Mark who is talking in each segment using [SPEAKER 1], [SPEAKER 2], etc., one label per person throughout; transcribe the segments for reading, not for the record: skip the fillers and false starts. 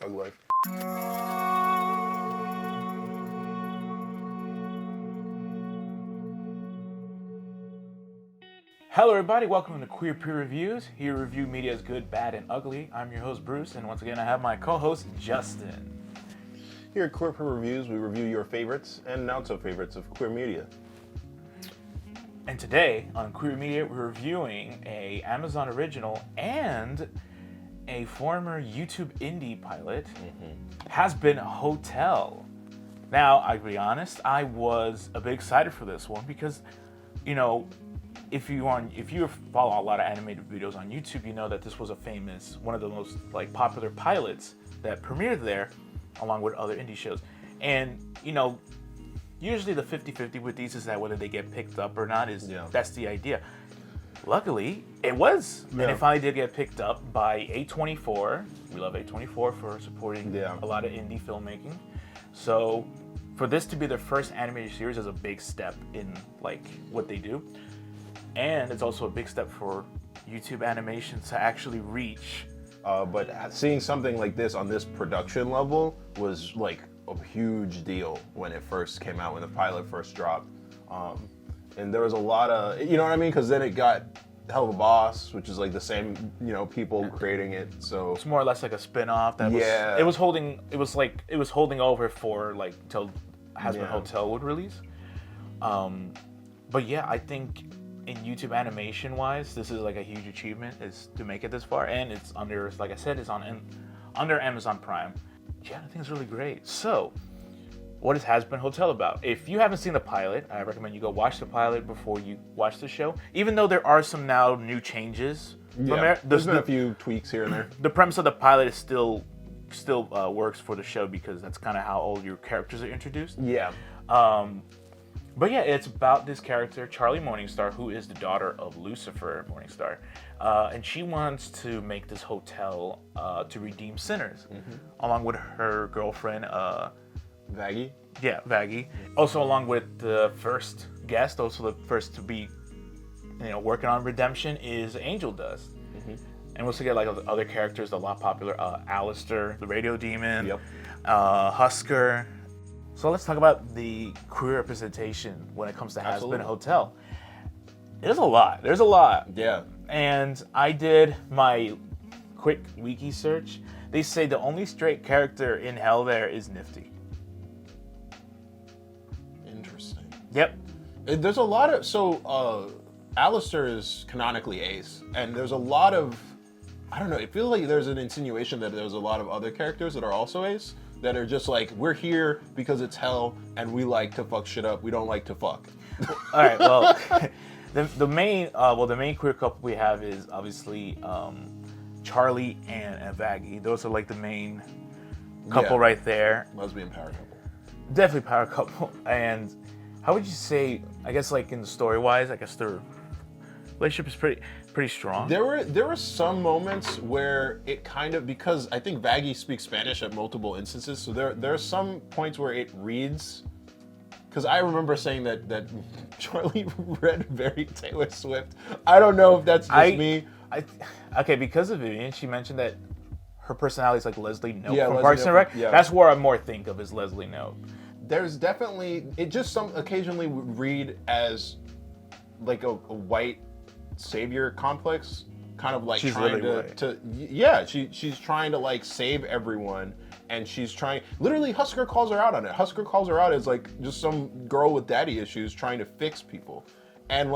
[SPEAKER 1] Thug life.
[SPEAKER 2] Hello everybody, welcome to Queer Peer Reviews. Here review media's good, bad, and ugly. I'm your host Bruce, and once again I have my co-host Justin.
[SPEAKER 1] Here at Queer Peer Reviews, we review your favorites and not so favorites of queer media.
[SPEAKER 2] And today on Queer Media, we're reviewing a Amazon original and a former YouTube indie pilot, HAZBIN Hotel. Now, I'll be honest, I was a bit excited for this one because, you know, if you follow a lot of animated videos on YouTube, you know that this was one of the most popular pilots that premiered there, along with other indie shows. And you know, usually the 50-50 with these is that whether they get picked up or not that's the idea. Luckily, it was, and it finally did get picked up by A24. We love A24 for supporting a lot of indie filmmaking. So, for this to be their first animated series is a big step in what they do. And it's also a big step for YouTube animation to actually reach.
[SPEAKER 1] But seeing something like this on this production level was a huge deal when it first came out, when the pilot first dropped. And there was a lot of, you know what I mean? Because then it got Hell of a Boss, which is the same, people creating it. So
[SPEAKER 2] it's more or less like a spin-off. It was holding over for till HAZBIN Hotel would release. But yeah, I think in YouTube animation wise, this is a huge achievement is to make it this far, and it's under, like I said, it's under Amazon Prime. Yeah, I think it's really great. So, what is HAZBIN Hotel about? If you haven't seen the pilot, I recommend you go watch the pilot before you watch the show. Even though there are some now new changes,
[SPEAKER 1] there's been a few tweaks here and there.
[SPEAKER 2] The premise of the pilot is still works for the show because that's kind of how all your characters are introduced.
[SPEAKER 1] Yeah.
[SPEAKER 2] But yeah, it's about this character, Charlie Morningstar, who is the daughter of Lucifer Morningstar. And she wants to make this hotel to redeem sinners, along with her girlfriend,
[SPEAKER 1] Vaggie?
[SPEAKER 2] Yeah, Vaggie. Also along with the first guest, also the first to be working on redemption, is Angel Dust. And we also get other characters, a lot popular, Alistair, the radio demon, Husker. So let's talk about the queer representation when it comes to HAZBIN Hotel. There's a lot.
[SPEAKER 1] Yeah.
[SPEAKER 2] And I did my quick wiki search. They say the only straight character in hell there is Nifty.
[SPEAKER 1] Interesting.
[SPEAKER 2] Yep.
[SPEAKER 1] There's a lot of... Alistair is canonically ace. And there's a lot of... I don't know, it feels like there's an insinuation that there's a lot of other characters that are also ace. That are just we're here because it's hell and we like to fuck shit up. We don't like to fuck.
[SPEAKER 2] All right, well, the main queer couple we have is obviously Charlie and Vaggie. Those are the main couple right there.
[SPEAKER 1] Lesbian power couple.
[SPEAKER 2] Definitely power couple. And how would you say, I guess in the story wise, I guess their relationship is pretty strong.
[SPEAKER 1] There were some moments where it kind of, because I think Vaggie speaks Spanish at multiple instances, so there are some points where it reads, because I remember saying that Charlie read very Taylor Swift. I don't know if that's just me.
[SPEAKER 2] Okay, because of Vivian, she mentioned that her personality is like Leslie Knope from
[SPEAKER 1] Leslie
[SPEAKER 2] Parks and Rec.
[SPEAKER 1] Yeah.
[SPEAKER 2] That's where I more think of as Leslie Knope.
[SPEAKER 1] There's definitely, it just occasionally would read as a white savior complex, kind of
[SPEAKER 2] she's
[SPEAKER 1] trying
[SPEAKER 2] really
[SPEAKER 1] she's trying to save everyone, and she's trying, literally Husker calls her out on it. Husker calls her out as just some girl with daddy issues trying to fix people, and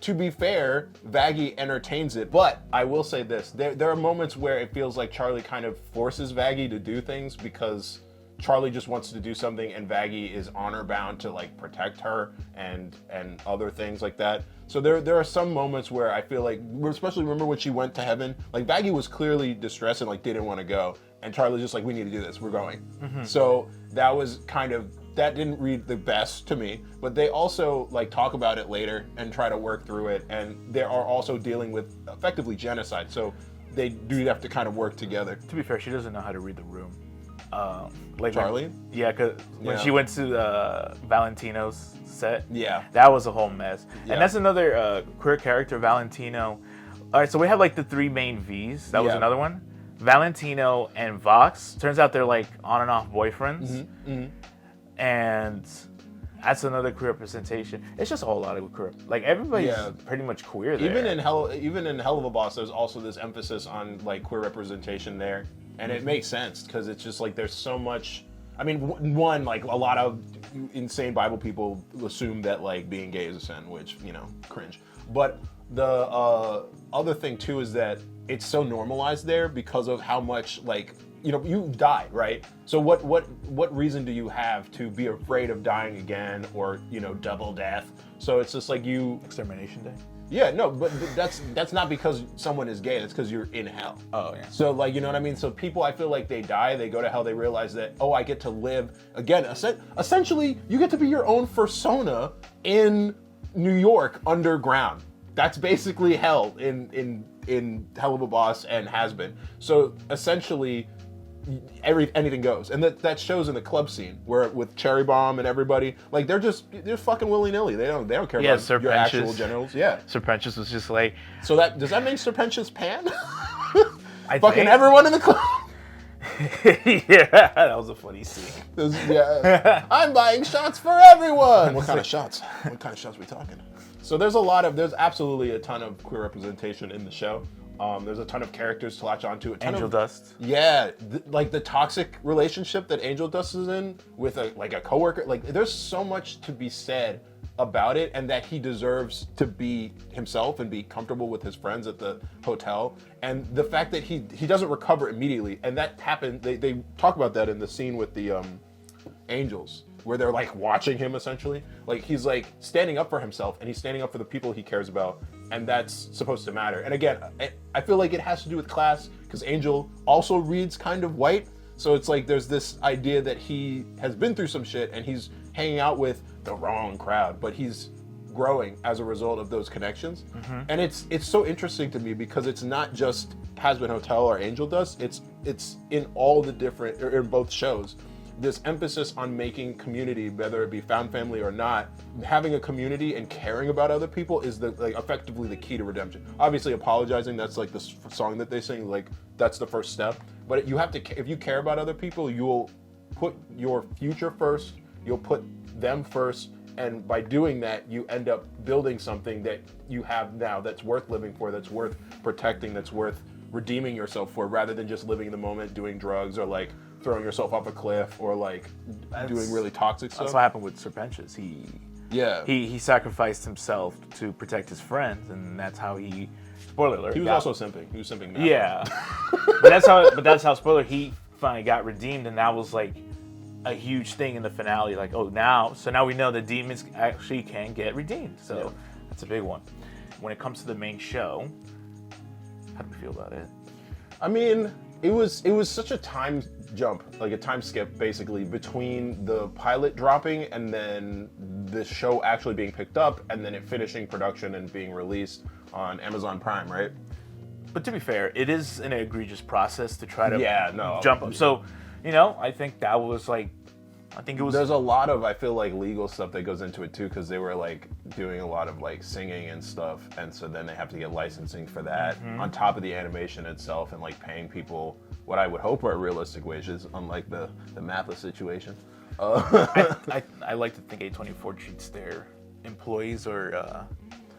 [SPEAKER 1] to be fair, Vaggie entertains it. But I will say this, there are moments where it feels like Charlie kind of forces Vaggie to do things because Charlie just wants to do something, and Vaggie is honor bound to protect her and other things like that. So there are some moments where I feel especially remember when she went to heaven, Vaggie was clearly distressed and didn't want to go, and Charlie's just we need to do this, we're going. So that was that didn't read the best to me, but they also talk about it later and try to work through it, and they are also dealing with effectively genocide, so they do have to kind of work together.
[SPEAKER 2] To be fair, she doesn't know how to read the room.
[SPEAKER 1] Charlie?
[SPEAKER 2] Because when she went to Valentino's set,
[SPEAKER 1] that
[SPEAKER 2] was a whole mess. And that's another queer character, Valentino. All right, so we have the three main V's. That was another one. Valentino and Vox. Turns out they're like on and off boyfriends, and that's another queer representation. It's just a whole lot of queer. Like everybody's pretty much queer there.
[SPEAKER 1] Even in Hell of a Boss, there's also this emphasis on like queer representation there, and it makes sense because it's just like there's so much. I mean, one, like a lot of insane Bible people assume that like being gay is a sin, which, you know, cringe. But the other thing too is that it's so normalized there because of how much, like, you know, you die, right? So what reason do you have to be afraid of dying again or, you know, double death? So it's just like
[SPEAKER 2] Extermination Day.
[SPEAKER 1] Yeah, no, but that's not because someone is gay. That's because you're in hell.
[SPEAKER 2] Oh, yeah.
[SPEAKER 1] So, like, you know what I mean? So people, I feel like they die, they go to hell, they realize that, oh, I get to live, again, essentially, you get to be your own persona in New York underground. That's basically hell in Hell of a Boss and Has-Been. So, essentially, anything goes, and that shows in the club scene where with Cherry Bomb and everybody, like they're fucking willy nilly. They don't care about your actual generals. Yeah,
[SPEAKER 2] Sir Prentious was just like.
[SPEAKER 1] So does that mean Sir Prentious pan?
[SPEAKER 2] I
[SPEAKER 1] fucking
[SPEAKER 2] think.
[SPEAKER 1] Everyone in the club.
[SPEAKER 2] Yeah, that was a funny scene.
[SPEAKER 1] Yeah, I'm buying shots for everyone. What kind of shots? What kind of shots are we talking? So there's absolutely a ton of queer representation in the show. There's a ton of characters to latch onto.
[SPEAKER 2] Angel Dust.
[SPEAKER 1] Yeah, like the toxic relationship that Angel Dust is in with a coworker. Like, there's so much to be said about it, and that he deserves to be himself and be comfortable with his friends at the hotel. And the fact that he doesn't recover immediately, and that happened. They talk about that in the scene with the angels, where they're like watching him essentially. Like, he's like standing up for himself, and he's standing up for the people he cares about. And that's supposed to matter. And again, I feel like it has to do with class, because Angel also reads kind of white. So it's like there's this idea that he has been through some shit and he's hanging out with the wrong crowd, but he's growing as a result of those connections. And it's so interesting to me because it's not just Has-Been Hotel or Angel Dust. It's in all the different, or in both shows, this emphasis on making community, whether it be found family or not, having a community and caring about other people is effectively the key to redemption. Obviously, apologizing, that's like the song that they sing, like that's the first step. But you have to, if you care about other people, you'll put your future first, you'll put them first, and by doing that, you end up building something that you have now that's worth living for, that's worth protecting, that's worth redeeming yourself for, rather than just living in the moment, doing drugs, or like throwing yourself off a cliff, or like doing really toxic stuff.
[SPEAKER 2] That's what happened with Sir Prentious. He sacrificed himself to protect his friends, and that's how he. Spoiler alert.
[SPEAKER 1] He was also simping. He was simping.
[SPEAKER 2] Yeah, but that's how. Spoiler. He finally got redeemed, and that was like a huge thing in the finale. Like, oh, now we know that demons actually can get redeemed. So that's a big one. When it comes to the main show, how do you feel about it?
[SPEAKER 1] I mean, it was such a time jump, like a time skip, basically, between the pilot dropping and then the show actually being picked up, and then it finishing production and being released on Amazon Prime, right?
[SPEAKER 2] But to be fair, it is an egregious process to try to jump up. So, I think that was like, There's
[SPEAKER 1] a lot of, I feel like, legal stuff that goes into it too, because they were like doing a lot of like singing and stuff, and so then they have to get licensing for that on top of the animation itself, and like paying people what I would hope are realistic wages, unlike the Matha situation.
[SPEAKER 2] I like to think A24 treats their employees or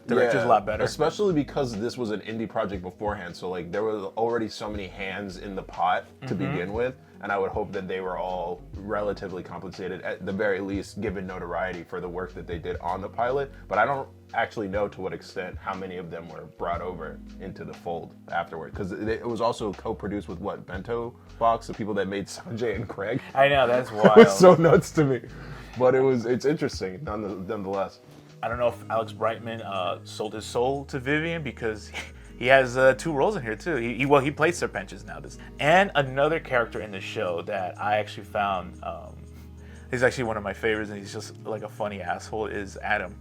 [SPEAKER 2] directors a lot better.
[SPEAKER 1] Especially because this was an indie project beforehand, so like there was already so many hands in the pot to begin with, and I would hope that they were all relatively compensated, at the very least, given notoriety for the work that they did on the pilot. But I don't actually know to what extent how many of them were brought over into the fold afterward, because it was also co-produced with Bento Box, the people that made Sanjay and Craig.
[SPEAKER 2] I know, that's wild.
[SPEAKER 1] It's so nuts to me, but it's interesting nonetheless.
[SPEAKER 2] I don't know if Alex Brightman sold his soul to Vivian, because he has 2 roles in here too. He plays Sir Prentious now. And another character in the show that I actually found, he's actually one of my favorites, and he's just like a funny asshole, is Adam.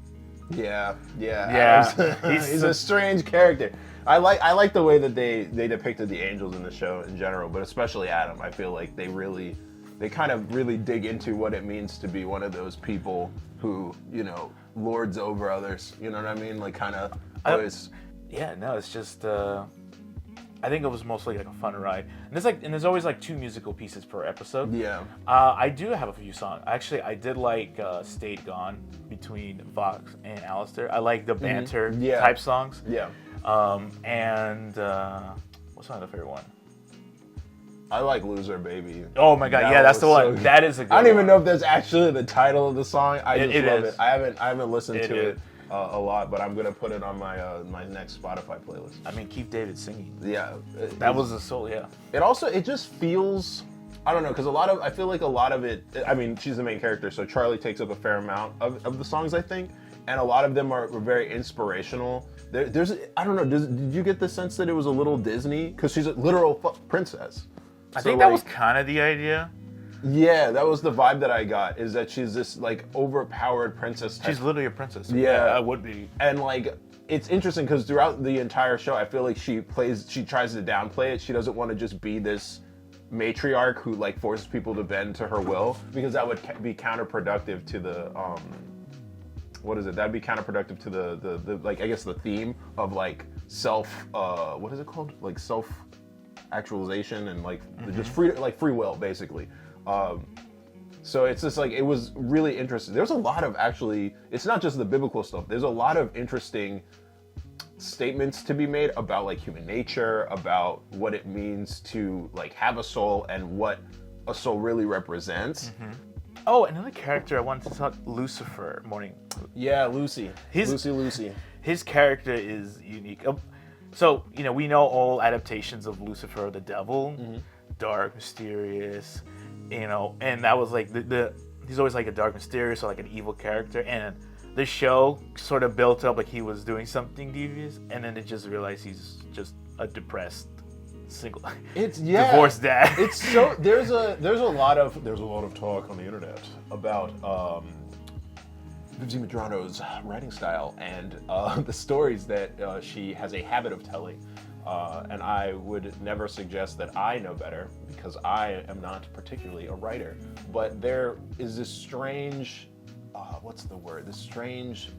[SPEAKER 1] Yeah.
[SPEAKER 2] He's
[SPEAKER 1] a strange character. I like the way that they depicted the angels in the show in general, but especially Adam. I feel like they kind of really dig into what it means to be one of those people who, lords over others. You know what I mean? Like, kind of always.
[SPEAKER 2] Yeah, no, it's just I think it was mostly like a fun ride. And there's always like 2 musical pieces per episode.
[SPEAKER 1] Yeah.
[SPEAKER 2] I do have a few songs. Actually, I did like "Stayed Gone" between Vox and Alistair. I like the banter type songs.
[SPEAKER 1] Yeah.
[SPEAKER 2] And what's my other favorite one?
[SPEAKER 1] I like "Loser Baby."
[SPEAKER 2] Oh my god, that's the one.
[SPEAKER 1] So
[SPEAKER 2] that is a good
[SPEAKER 1] I don't even
[SPEAKER 2] one.
[SPEAKER 1] know if that's actually the title of the song. I just love
[SPEAKER 2] is.
[SPEAKER 1] it. I haven't listened to it a lot, but I'm gonna put it on my next Spotify playlist.
[SPEAKER 2] I mean, Keith David singing.
[SPEAKER 1] Yeah.
[SPEAKER 2] That was the soul, yeah.
[SPEAKER 1] It just feels, I don't know, because I feel like a lot of it, I mean, she's the main character, so Charlie takes up a fair amount of the songs, I think, and a lot of them were very inspirational. There's, I don't know, did you get the sense that it was a little Disney? Because she's a literal princess.
[SPEAKER 2] I think that was kind of the idea.
[SPEAKER 1] Yeah, that was the vibe that I got, is that she's this, like, overpowered princess type.
[SPEAKER 2] She's literally a princess.
[SPEAKER 1] Yeah.
[SPEAKER 2] I would be.
[SPEAKER 1] And, like, it's interesting because throughout the entire show, I feel like she tries to downplay it. She doesn't want to just be this matriarch who, like, forces people to bend to her will, because that would be counterproductive to the, what is it? That'd be counterproductive to the like, I guess the theme of, like, what is it called? Like, self-actualization and, like, just free will, basically. So it's just like, it was really interesting. There's a lot of, actually, it's not just the biblical stuff. There's a lot of interesting statements to be made about, like, human nature, about what it means to, like, have a soul and what a soul really represents.
[SPEAKER 2] Mm-hmm. Oh, another character I wanted to talk, Lucifer.
[SPEAKER 1] Yeah, Lucy. Lucy.
[SPEAKER 2] His character is unique. So, you know, we know all adaptations of Lucifer, the devil, dark, mysterious, you know, and that was like he's always like a dark, mysterious, or like an evil character, and the show sort of built up like he was doing something devious, and then it just realized he's just a depressed divorced dad.
[SPEAKER 1] It's so there's a lot of talk on the internet about Vivzie Medrano's writing style and the stories that she has a habit of telling. And I would never suggest that I know better, because I am not particularly a writer. But there is this strange, what's the word? This strange,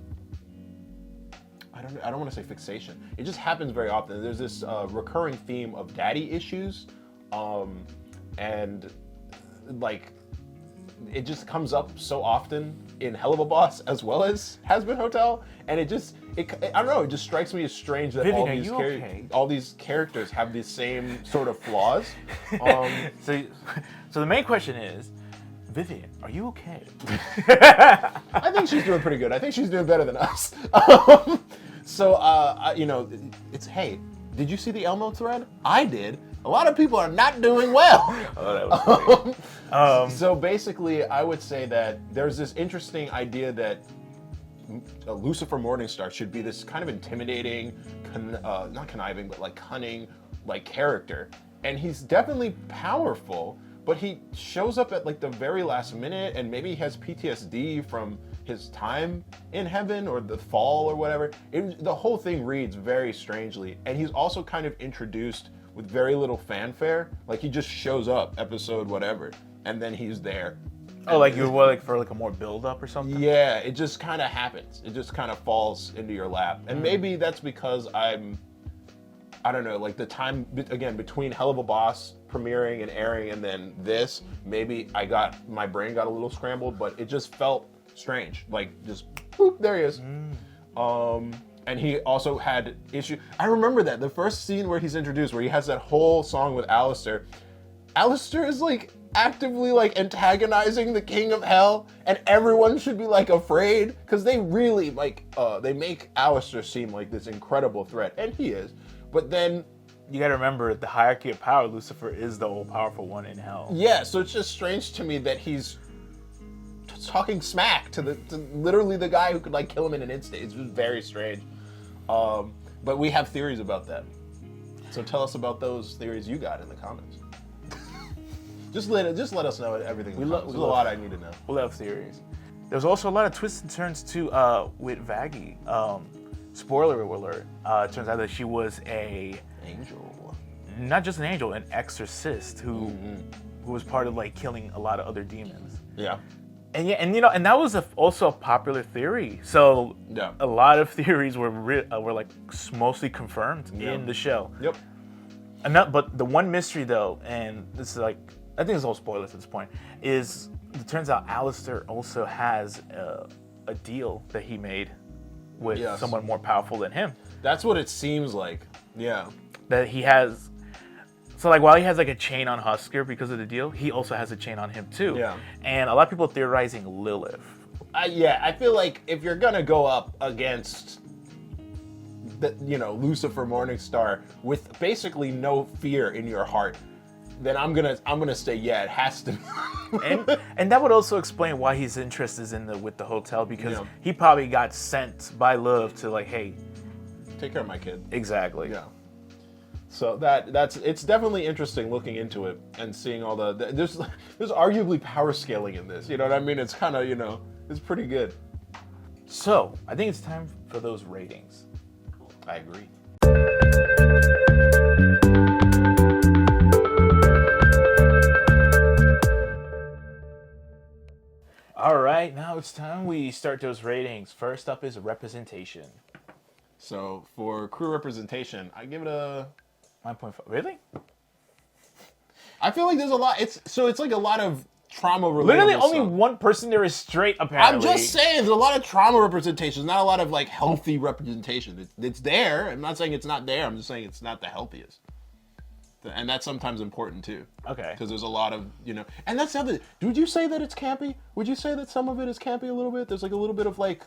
[SPEAKER 1] I don't want to say fixation. It just happens very often. There's this recurring theme of daddy issues, and like, it just comes up so often in Hell of a Boss as well as HAZBIN Hotel, and I don't know, it just strikes me as strange that
[SPEAKER 2] Vivian,
[SPEAKER 1] all these characters have the same sort of flaws.
[SPEAKER 2] So the main question is, Vivian, are you okay?
[SPEAKER 1] I think she's doing pretty good. I think she's doing better than us. You know, hey, did you see the Elmo thread? I did. A lot of people are not doing well.
[SPEAKER 2] Oh, that was funny.
[SPEAKER 1] So basically, I would say that there's this interesting idea that Lucifer Morningstar should be this kind of intimidating, not conniving, but like cunning, like character. And he's definitely powerful, but he shows up at like the very last minute, and maybe he has PTSD from his time in heaven or the fall or whatever. The whole thing reads very strangely. And he's also kind of introduced with very little fanfare. Like, he just shows up episode whatever, and then he's there.
[SPEAKER 2] Oh, like you were like for like a more build up or something?
[SPEAKER 1] Yeah, it just kind of happens. It just kind of falls into your lap. And maybe that's because I don't know, like the time, again, between Hell of a Boss premiering and airing and then this, maybe my brain got a little scrambled, but it just felt strange. Like, just, boop, there he is. And he also had issue. I remember that, the first scene where he's introduced, where he has that whole song with Alistair. Alistair is like actively like antagonizing the king of hell, and everyone should be like afraid, because they really like they make Alistair seem like this incredible threat, and he is. But then
[SPEAKER 2] you gotta remember, the hierarchy of power, Lucifer is the all-powerful one in hell.
[SPEAKER 1] Yeah, so it's just strange to me that he's talking smack to literally the guy who could like kill him in an instant. It's just very strange. But we have theories about that. So tell us about those theories you got in the comments. Just let us know everything. There's a lot I need to know.
[SPEAKER 2] We love theories. There's also a lot of twists and turns too with Vaggie. Spoiler alert. It turns out that she was a
[SPEAKER 1] angel.
[SPEAKER 2] Not just an angel, an exorcist who was part of like killing a lot of other demons.
[SPEAKER 1] Yeah.
[SPEAKER 2] And yeah, and you know, and that was also a popular theory. So
[SPEAKER 1] yeah,
[SPEAKER 2] a lot of theories were like mostly confirmed in the show.
[SPEAKER 1] Yep.
[SPEAKER 2] But the one mystery though, and this is like, I think it's all spoilers at this point, is it turns out Alistair also has a deal that he made with someone more powerful than him.
[SPEAKER 1] That's what it seems like. Yeah.
[SPEAKER 2] That he has. So like while he has like a chain on Husker because of the deal, he also has a chain on him too.
[SPEAKER 1] Yeah.
[SPEAKER 2] And a lot of people theorizing Lilith.
[SPEAKER 1] I feel like if you're gonna go up against Lucifer Morningstar with basically no fear in your heart, then I'm gonna say it has to be.
[SPEAKER 2] and that would also explain why he's interested with the hotel, because he probably got sent by Lilith to like, hey,
[SPEAKER 1] take care of my kid.
[SPEAKER 2] Exactly.
[SPEAKER 1] Yeah. So it's definitely interesting looking into it and seeing all there's arguably power scaling in this. You know what I mean? It's kind of it's pretty good.
[SPEAKER 2] So I think it's time for those ratings.
[SPEAKER 1] I agree.
[SPEAKER 2] All right, now it's time we start those ratings. First up is representation.
[SPEAKER 1] So for crew representation, I give it a
[SPEAKER 2] 9.5. Really?
[SPEAKER 1] I feel like there's a lot. It's like a lot of trauma related.
[SPEAKER 2] Literally, only one person there is straight. Apparently,
[SPEAKER 1] I'm just saying there's a lot of trauma representation, not a lot of like healthy representation. It's there. I'm not saying it's not there. I'm just saying it's not the healthiest, and that's sometimes important too.
[SPEAKER 2] Okay.
[SPEAKER 1] Because there's a lot of and that's the other. Would you say that it's campy? Would you say that some of it is campy a little bit? There's like a little bit of like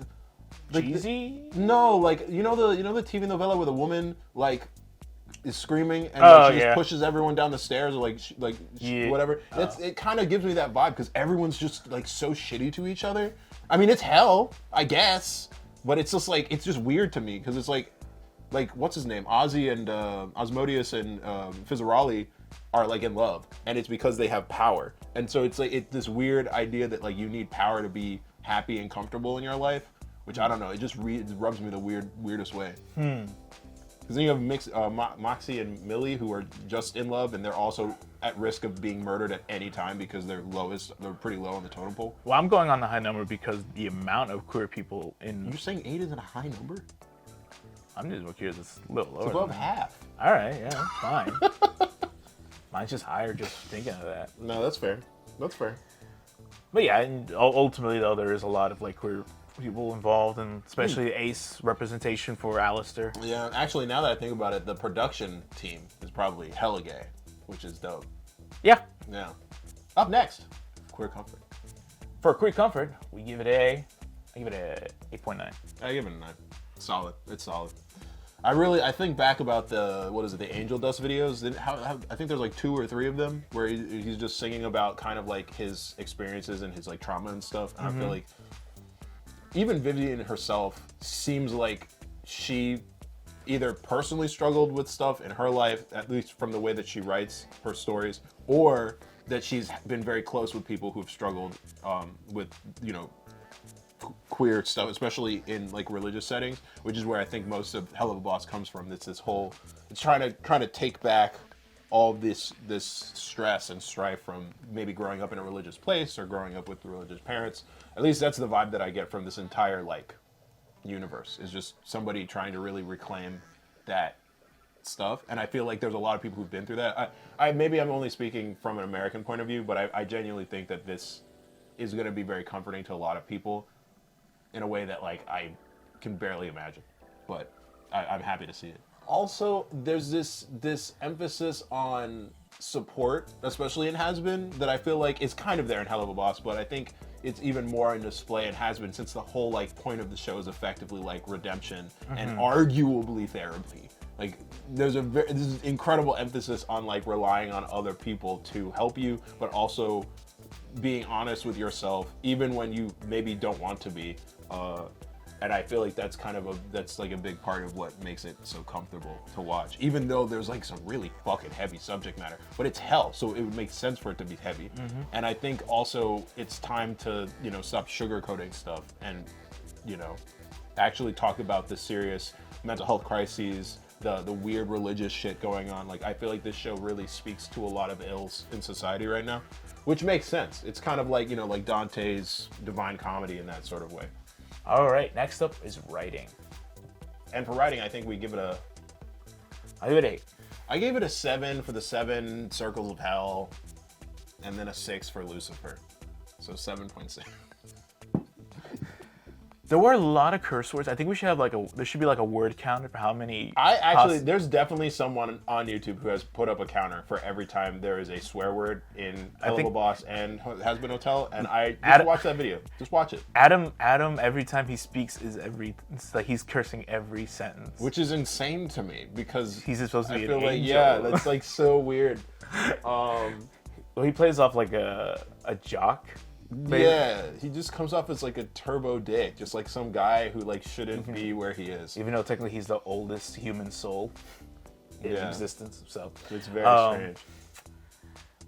[SPEAKER 2] cheesy.
[SPEAKER 1] No, like the TV novella where the woman like is screaming and she just pushes everyone down the stairs or whatever. It kind of gives me that vibe because everyone's just like so shitty to each other. I mean, it's hell, I guess, but it's just like it's just weird to me because it's like what's his name, Ozzy and Osmodeus and Fizzarali are like in love, and it's because they have power, and so it's like this weird idea that like you need power to be happy and comfortable in your life, which I don't know. It just it rubs me the weirdest way. Because then you have Moxie and Millie who are just in love, and they're also at risk of being murdered at any time because they're pretty low on the totem pole.
[SPEAKER 2] Well, I'm going on the high number because the amount of queer people in.
[SPEAKER 1] You're saying 8 isn't a high number?
[SPEAKER 2] I'm just curious. It's a little lower.
[SPEAKER 1] It's above half.
[SPEAKER 2] All right, yeah, fine. Mine's just higher just thinking of that.
[SPEAKER 1] No, that's fair. That's fair.
[SPEAKER 2] But yeah, and ultimately though, there is a lot of like queer people involved, and especially ace representation for Alistair.
[SPEAKER 1] Yeah, actually, now that I think about it, the production team is probably hella gay, which is dope.
[SPEAKER 2] Yeah.
[SPEAKER 1] Yeah. Up next, Queer Comfort.
[SPEAKER 2] For Queer Comfort, I give it a 8.9.
[SPEAKER 1] I give it a 9. Solid. It's solid. I think back about the Angel Dust videos. I think there's like 2 or 3 of them where he's just singing about kind of like his experiences and his like trauma and stuff. And I feel like even Vivian herself seems like she either personally struggled with stuff in her life, at least from the way that she writes her stories, or that she's been very close with people who've struggled with, queer stuff, especially in like religious settings, which is where I think most of Hell of a Boss comes from. It's trying to take back all this stress and strife from maybe growing up in a religious place or growing up with religious parents. At least that's the vibe that I get from this entire like universe, is just somebody trying to really reclaim that stuff. And I feel like there's a lot of people who've been through that. Maybe I'm only speaking from an American point of view, but I genuinely think that this is going to be very comforting to a lot of people in a way that like I can barely imagine. But I'm happy to see it. Also, there's this emphasis on support, especially in HAZBIN, that I feel like is kind of there in Hell of a Boss, but I think it's even more on display in HAZBIN since the whole like point of the show is effectively like redemption and arguably therapy. Like there's this is incredible emphasis on like relying on other people to help you, but also being honest with yourself even when you maybe don't want to be. And I feel like that's like a big part of what makes it so comfortable to watch, even though there's like some really fucking heavy subject matter, but it's hell, so it would make sense for it to be heavy. And I think also it's time to, stop sugarcoating stuff and, actually talk about the serious mental health crises, the weird religious shit going on. Like, I feel like this show really speaks to a lot of ills in society right now, which makes sense. It's kind of like, like Dante's Divine Comedy in that sort of way.
[SPEAKER 2] All right, next up is writing.
[SPEAKER 1] And for writing, I think we give it
[SPEAKER 2] I give it 8.
[SPEAKER 1] I gave it a 7 for the 7 circles of hell, and then a 6 for Lucifer. So 7.6.
[SPEAKER 2] There were a lot of curse words. I think we should have there should be like a word counter for how many.
[SPEAKER 1] There's definitely someone on YouTube who has put up a counter for every time there is a swear word in Hell of a Boss and HAZBIN Hotel, and watch that video. Just watch it.
[SPEAKER 2] Adam, every time he speaks it's like he's cursing every sentence.
[SPEAKER 1] Which is insane to me because
[SPEAKER 2] he's supposed to be
[SPEAKER 1] an angel.
[SPEAKER 2] Yeah,
[SPEAKER 1] that's like so weird.
[SPEAKER 2] Well, he plays off like a jock.
[SPEAKER 1] Maybe. Yeah, he just comes off as like a turbo dick, just like some guy who like shouldn't be where he is.
[SPEAKER 2] Even though technically he's the oldest human soul in existence, so
[SPEAKER 1] it's very strange.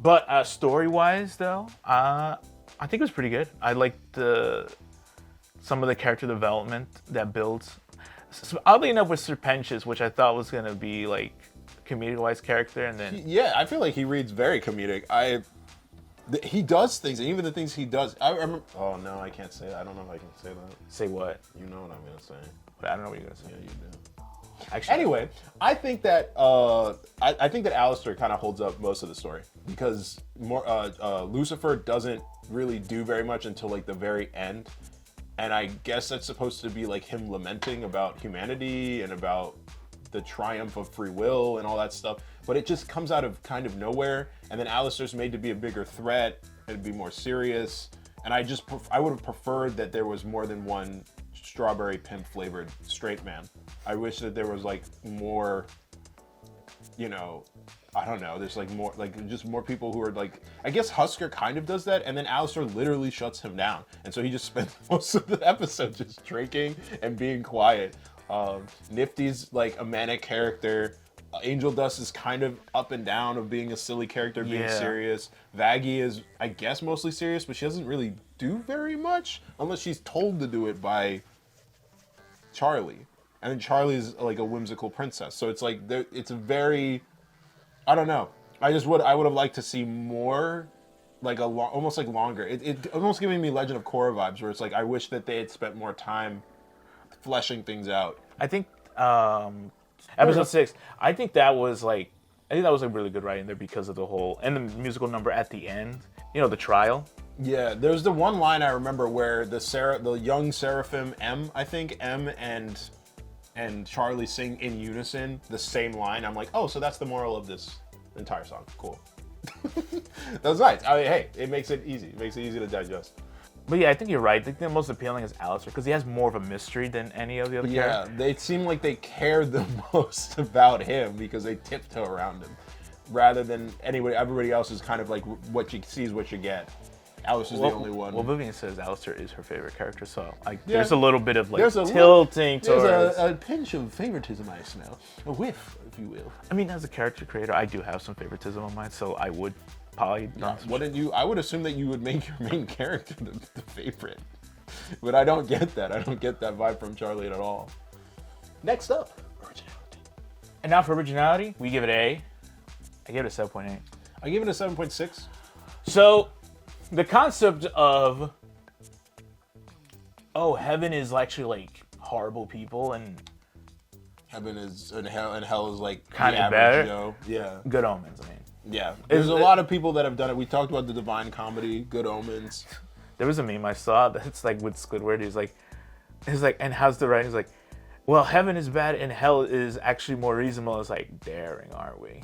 [SPEAKER 2] But story-wise, though, I think it was pretty good. I liked some of the character development that builds. So, oddly enough, with Serpentious, which I thought was gonna be like comedic-wise character, and then
[SPEAKER 1] I feel like he reads very comedic. He does things, and even the things he does. I remember. Oh no, I can't say that. I don't know if I can say that.
[SPEAKER 2] Say what?
[SPEAKER 1] You know what I'm gonna say.
[SPEAKER 2] But I don't know what you're gonna say.
[SPEAKER 1] Yeah, you do.
[SPEAKER 2] Actually,
[SPEAKER 1] anyway, I think that I think that Alistair kind of holds up most of the story because Lucifer doesn't really do very much until like the very end, and I guess that's supposed to be like him lamenting about humanity and about the triumph of free will and all that stuff, but it just comes out of kind of nowhere, and then Alistair's made to be a bigger threat and be more serious, and I would have preferred that there was more than one strawberry pimp flavored straight man. I wish that there was like more, I don't know, there's like more, like just more people who are like, I guess Husker kind of does that, and then Alistair literally shuts him down, and so he just spends most of the episode just drinking and being quiet. Nifty's like a manic character. Angel Dust is kind of up and down of being a silly character, being serious. Vaggie is, I guess, mostly serious, but she doesn't really do very much unless she's told to do it by Charlie. And then Charlie's like a whimsical princess. So it's like, it's a very, I don't know. I would have liked to see more, like almost like longer. It almost giving me Legend of Korra vibes, where it's like, I wish that they had spent more time fleshing things out.
[SPEAKER 2] I think episode 6. I think that was like really good writing there because of the whole and the musical number at the end. The trial.
[SPEAKER 1] Yeah, there's the one line I remember where the young seraphim M and Charlie sing in unison the same line. I'm like, oh, so that's the moral of this entire song. Cool. That was nice. I mean, hey, it makes it easy. It makes it easy to digest.
[SPEAKER 2] But yeah, I think you're right. I think the most appealing is Alistair because he has more of a mystery than any of the other characters.
[SPEAKER 1] Yeah, they seem like they care the most about him because they tiptoe around him, rather than everybody else is kind of like what you see is what you get. Alistair's the only one.
[SPEAKER 2] Well, Vivian says Alistair is her favorite character, so there's a little bit of like tilting towards.
[SPEAKER 1] There's a pinch of favoritism I smell, a whiff, if you will.
[SPEAKER 2] I mean, as a character creator, I do have some favoritism on mine, so I would.
[SPEAKER 1] Wouldn't you? I would assume that you would make your main character the favorite, but I don't get that. I don't get that vibe from Charlie at all. Next up, originality.
[SPEAKER 2] And now for originality, we give it I give it a 7.8.
[SPEAKER 1] I give it a 7.6.
[SPEAKER 2] So, the concept of heaven is actually like horrible people and
[SPEAKER 1] heaven is and hell is like
[SPEAKER 2] kind
[SPEAKER 1] of
[SPEAKER 2] better.
[SPEAKER 1] Joe. Yeah,
[SPEAKER 2] Good Omens. I mean.
[SPEAKER 1] Yeah, there's a lot of people that have done it. We talked about the Divine Comedy, Good Omens.
[SPEAKER 2] There was a meme I saw that's like with Squidward. He's like, and how's the writing? He's like, well, heaven is bad and hell is actually more reasonable. It's like, daring, aren't we?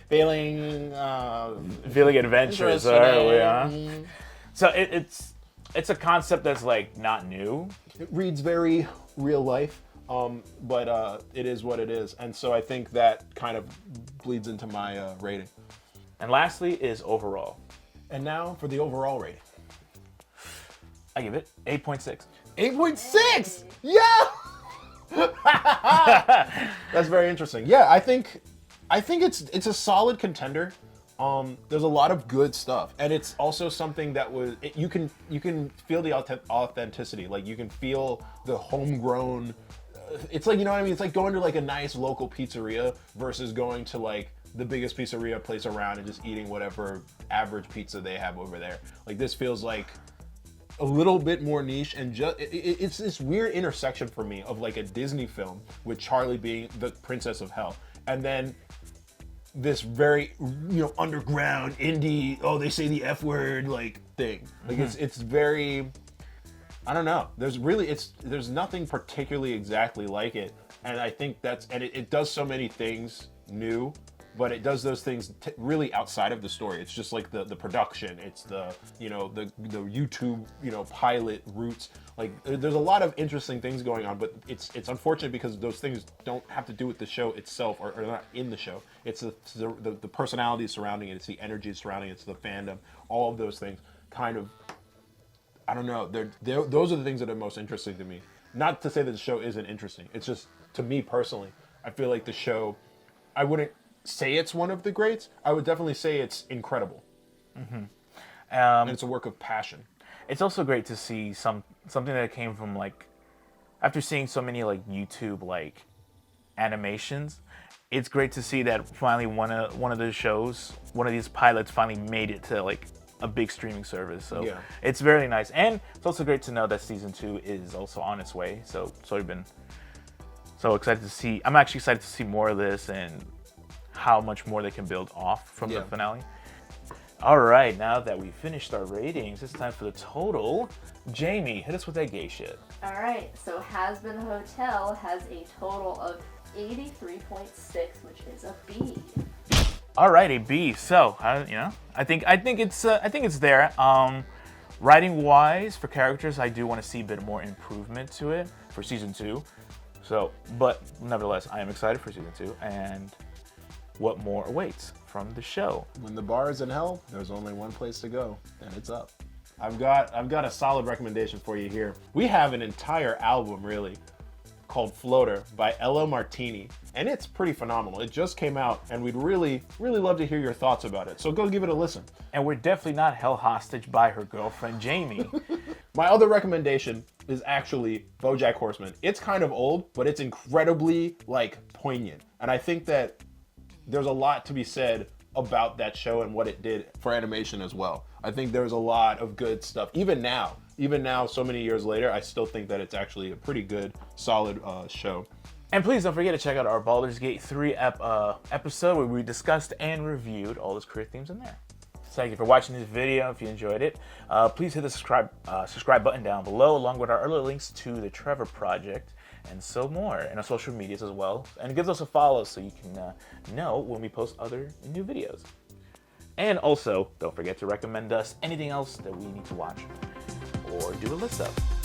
[SPEAKER 1] Feeling
[SPEAKER 2] adventurous, are we? Huh? So it's a concept that's like not new.
[SPEAKER 1] It reads very real life. But it is what it is. And so I think that kind of bleeds into my rating.
[SPEAKER 2] And lastly is overall.
[SPEAKER 1] And now for the overall rating.
[SPEAKER 2] I give it 8.6.
[SPEAKER 1] 8.6! Yeah! That's very interesting. Yeah, I think it's a solid contender. There's a lot of good stuff, and it's also something that you can feel the authenticity. Like you can feel the homegrown. It's like, you know what I mean? It's like going to like a nice local pizzeria versus going to like the biggest pizzeria place around and just eating whatever average pizza they have over there. Like this feels like a little bit more niche, and just it's this weird intersection for me of like a Disney film with Charlie being the princess of hell, and then this very, you know, underground indie, oh, they say the F word like thing. Like it's very, I don't know. There's nothing particularly exactly like it, and I think it does so many things new, but it does those things really outside of the story. It's just like the production, it's the, you know, the YouTube, you know, pilot roots. Like there's a lot of interesting things going on, but it's unfortunate because those things don't have to do with the show itself, or not in the show. It's the personality surrounding it, it's the energy surrounding it, it's the fandom, all of those things kind of, I don't know, those are the things that are most interesting to me. Not to say that the show isn't interesting, it's just, to me personally, I feel like the show, I wouldn't say it's one of the greats. I would definitely say it's incredible. And it's a work of passion.
[SPEAKER 2] It's also great to see something that came from, like, after seeing so many like YouTube like animations, it's great to see that finally one of the shows, one of these pilots finally made it to like a big streaming service. So
[SPEAKER 1] yeah,
[SPEAKER 2] it's very nice, and it's also great to know that season 2 is also on its way. So we've been so excited to see. I'm actually excited to see more of this and how much more they can build off from the finale. All right, now that we finished our ratings, it's time for the total. Jamie, hit us with that gay shit.
[SPEAKER 3] All right, so HAZBIN Hotel has a total of 83.6, which is a B.
[SPEAKER 2] All right, a B. So, you know, I think it's there. Writing wise, for characters, I do want to see a bit more improvement to it for season 2. So, but nevertheless, I am excited for season 2 and what more awaits from the show.
[SPEAKER 1] When the bar is in hell, there's only one place to go, and it's up. I've got a solid recommendation for you here. We have an entire album, really, called Floater by Ella Martini, and it's pretty phenomenal. It just came out, and we'd really, really love to hear your thoughts about it. So go give it a listen.
[SPEAKER 2] And we're definitely not held hostage by her girlfriend, Jamie.
[SPEAKER 1] My other recommendation is actually BoJack Horseman. It's kind of old, but it's incredibly, like, poignant. And I think that there's a lot to be said about that show and what it did for animation as well. I think there's a lot of good stuff. Even now, so many years later, I still think that it's actually a pretty good, solid show.
[SPEAKER 2] And please don't forget to check out our Baldur's Gate 3 episode where we discussed and reviewed all those queer themes in there. Thank you for watching this video. If you enjoyed it, please hit the subscribe button down below, along with our other links to the Trevor Project and so more, and our social medias as well. And give us a follow so you can know when we post other new videos. And also, don't forget to recommend us anything else that we need to watch or do a list of.